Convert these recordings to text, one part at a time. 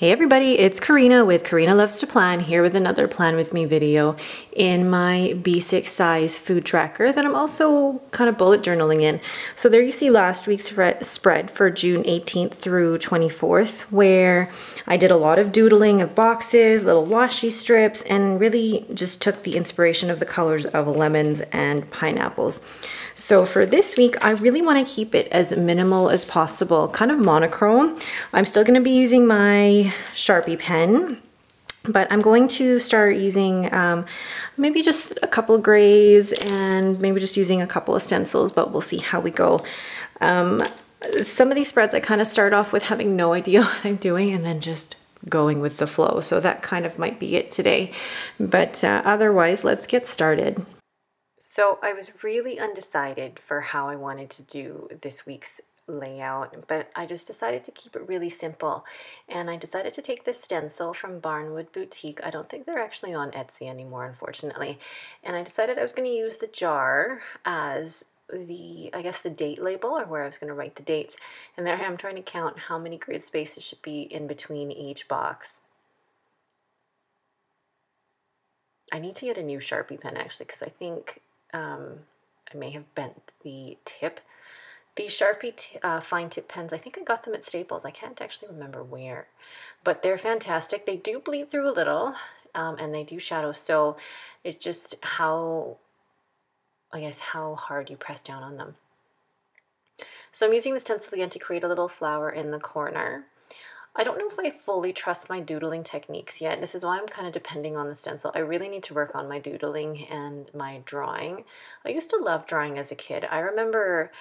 Hey everybody, it's Karina with Karina Loves to Plan here with another Plan With Me video in my B6 size food tracker that I'm also kind of bullet journaling in. So there you see last week's spread for June 18th through 24th, where I did a lot of doodling of boxes, little washi strips, and really just took the inspiration of the colors of lemons and pineapples. So for this week, I really want to keep it as minimal as possible, kind of monochrome. I'm still going to be using my Sharpie pen, but I'm going to start using maybe just a couple of grays and maybe just using a couple of stencils, but we'll see how we go. Some of these spreads I kind of start off with having no idea what I'm doing and then just going with the flow. So that kind of might be it today. But otherwise, let's get started. So I was really undecided for how I wanted to do this week's layout, but I just decided to keep it really simple. And I decided to take this stencil from Barnwood Boutique. I don't think they're actually on Etsy anymore, unfortunately. And I decided I was going to use the jar as the, I guess, the date label, or where I was going to write the dates. And there I am trying to count how many grid spaces should be in between each box. I need to get a new Sharpie pen actually, because I think I may have bent the tip. These Sharpie fine tip pens, I think I got them at Staples. I can't actually remember where, but they're fantastic. They do bleed through a little, and they do shadow, so it's just how, I guess, how hard you press down on them. So I'm using the stencil again to create a little flower in the corner. I don't know if I fully trust my doodling techniques yet. This is why I'm kind of depending on the stencil. I really need to work on my doodling and my drawing. I used to love drawing as a kid. I remember,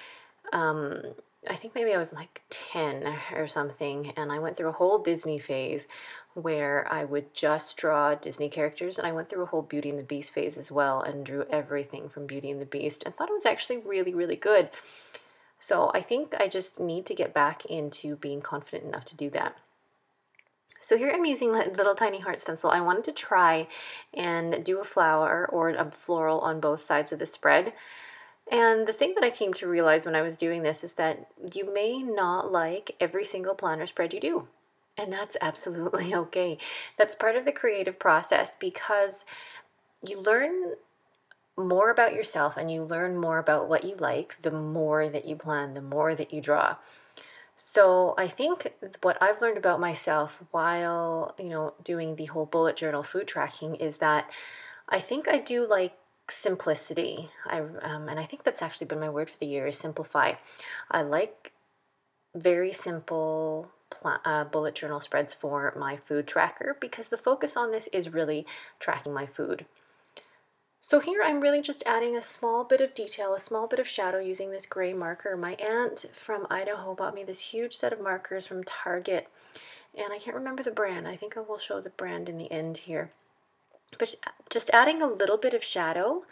I think maybe I was like 10 or something, and I went through a whole Disney phase where I would just draw Disney characters, and I went through a whole Beauty and the Beast phase as well and drew everything from Beauty and the Beast and thought it was actually really, really good. So I think I just need to get back into being confident enough to do that. So here I'm using little tiny heart stencil. I wanted to try and do a flower or a floral on both sides of the spread. And the thing that I came to realize when I was doing this is that you may not like every single planner spread you do. And that's absolutely okay. That's part of the creative process, because you learn more about yourself and you learn more about what you like the more that you plan, the more that you draw. So I think what I've learned about myself while, doing the whole bullet journal food tracking is that I think I do like simplicity. And I think that's actually been my word for the year, is simplify. I like very simple bullet journal spreads for my food tracker, because the focus on this is really tracking my food. So here I'm really just adding a small bit of detail, a small bit of shadow using this gray marker. My aunt from Idaho bought me this huge set of markers from Target, and I can't remember the brand. I think I will show the brand in the end here. But just adding a little bit of shadow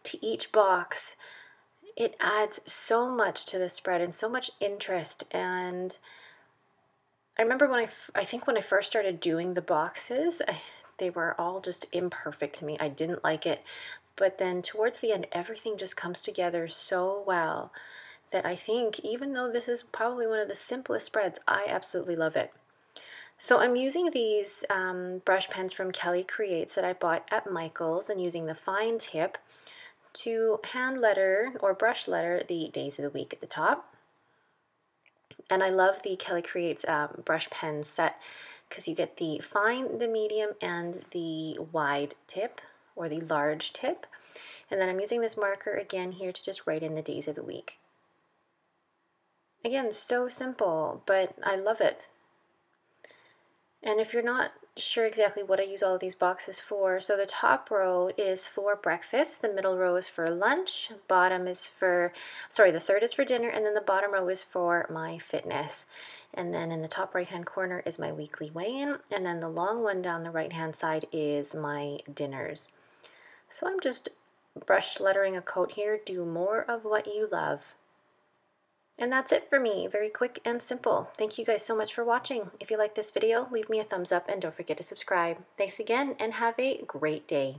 to each box, it adds so much to the spread and so much interest. And I remember when I think when I first started doing the boxes, they were all just imperfect to me. I didn't like it. But then towards the end, everything just comes together so well that I think, even though this is probably one of the simplest spreads, I absolutely love it. So I'm using these brush pens from Kelly Creates that I bought at Michael's, and using the fine tip to hand letter or brush letter the days of the week at the top. And I love the Kelly Creates brush pen set, because you get the fine, the medium, and the wide tip, or the large tip. And then I'm using this marker again here to just write in the days of the week. Again, so simple, but I love it. And if you're not sure exactly what I use all of these boxes for, so the top row is for breakfast, the middle row is for lunch, bottom is for, the third is for dinner, and then the bottom row is for my fitness. And then in the top right hand corner is my weekly weigh-in, and then the long one down the right hand side is my dinners. So I'm just brush lettering a coat here. Do more of what you love. And that's it for me. Very quick and simple. Thank you guys so much for watching. If you like this video, leave me a thumbs up and don't forget to subscribe. Thanks again, and have a great day.